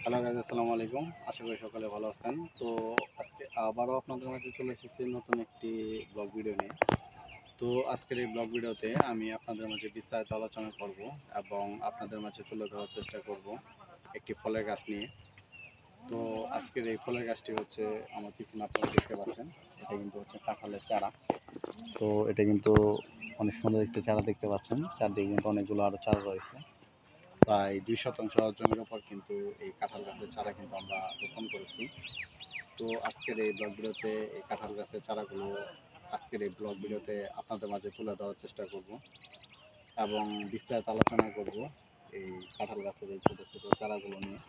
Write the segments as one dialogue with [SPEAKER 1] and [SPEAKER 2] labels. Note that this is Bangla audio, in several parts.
[SPEAKER 1] হ্যালো গাইজ, আসসালামু আলাইকুম। আশা করি সকালে ভালো আছেন। তো আজকে আবারও আপনাদের মাঝে চলে এসেছি নতুন একটি ব্লগ ভিডিও নিয়ে। তো আজকের এই ব্লগ ভিডিওতে আমি আপনাদের মাঝে বিস্তারিত আলোচনা করব এবং আপনাদের মাঝে তুলে ধরার চেষ্টা করব একটি ফলের গাছ নিয়ে। তো আজকের এই ফলের গাছটি হচ্ছে আমার পিছনে আপনারা দেখতে পাচ্ছেন। এটা কিন্তু হচ্ছে কাঁঠালের চারা। তো এটা কিন্তু অনেক সুন্দর একটি চারা দেখতে পাচ্ছেন। চারদিকে কিন্তু অনেকগুলো আরও চারা রয়েছে। প্রায় 2% জমির ওপর কিন্তু এই কাঁঠাল গাছের চারা কিন্তু আমরা রোপণ করেছি। তো আজকের এই ব্লগ ভিডিওতে আপনাদের মাঝে তুলে ধরার চেষ্টা করব এবং বিস্তারিত আলোচনা করব এই কাঁঠাল গাছের এই ছোটো ছোটো চারাগুলো নিয়ে।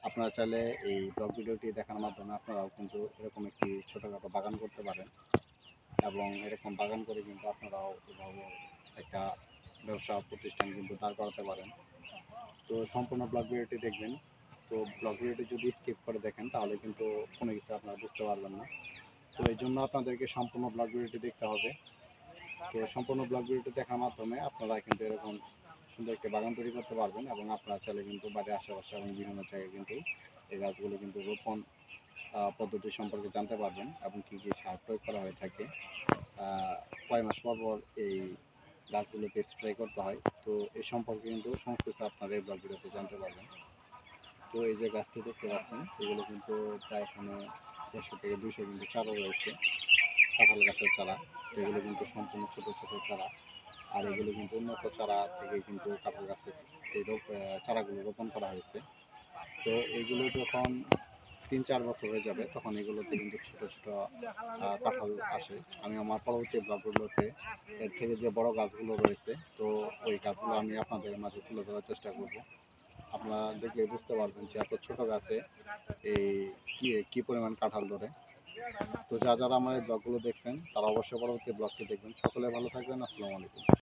[SPEAKER 1] আপনারা চাইলে এই ব্লগ ভিডিওটি দেখার মাধ্যমে আপনারাও কিন্তু এরকম একটি ছোটোখাটো বাগান করতে পারেন এবং এরকম বাগান করে কিন্তু আপনারাও এভাবে একটা ব্যবসা প্রতিষ্ঠান কিন্তু দাঁড় করাতে পারেন। তো সম্পূর্ণ ব্লগ ভিডিওটি দেখবেন। তো ব্লগ ভিডিওটি যদি স্কিপ করে দেখেন তাহলে কিন্তু কোনো কিছু আপনারা বুঝতে পারবেন না। তো এই জন্য আপনাদেরকে সম্পূর্ণ ব্লগ ভিডিওটি দেখতে হবে। তো সম্পূর্ণ ব্লগ ভিডিওটি দেখার মাধ্যমে আপনারা কিন্তু এরকম সুন্দর একটি বাগান তৈরি করতে পারবেন এবং আপনারা চাইলে কিন্তু বাড়ির আশেপাশে এবং বিভিন্ন জায়গায় কিন্তু এই গাছগুলো কিন্তু রোপণ পদ্ধতি সম্পর্কে জানতে পারবেন এবং কী কী সার প্রয়োগ করা হয়ে থাকে, কয় মাস পর পর এই গাছগুলোকে স্প্রে করতে হয়। তো এই সম্পর্কে কিন্তু সমস্ত কিছু আপনারা এই ব্লগ ভিডিওতে জানতে পারবেন। তো এই যে গাছটি দেখতে পাচ্ছেন এগুলো কিন্তু প্রায় এখানে 100 থেকে 200 কিন্তু চারা রয়েছে, কাঁঠাল গাছের চারা। এগুলো কিন্তু সম্পূর্ণ ছোটো ছোটো চারা, আর এগুলো কিন্তু উন্নত চারা থেকে কিন্তু কাঁঠাল গাছের এই চারাগুলো রোপণ করা হয়েছে। তো এগুলো যখন 3-4 বছর হয়ে যাবে তখন এগুলোতে কিন্তু ছোটো ছোটো কাঁঠাল আসে। আমি আমার পরবর্তী ব্লগগুলোতে এর থেকে যে বড় গাছগুলো রয়েছে তো ওই গাছগুলো আমি আপনাদের মাঝে তুলে ধরার চেষ্টা করব। আপনারা দেখলে বুঝতে পারবেন যে এত ছোটো গাছে এই কী পরিমাণ কাঁঠাল ধরে। তো যারা আমার এই ব্লগগুলো দেখছেন তারা অবশ্যই পরবর্তী ব্লগটি দেখবেন। সকলে ভালো থাকবেন। আসসালামু আলাইকুম।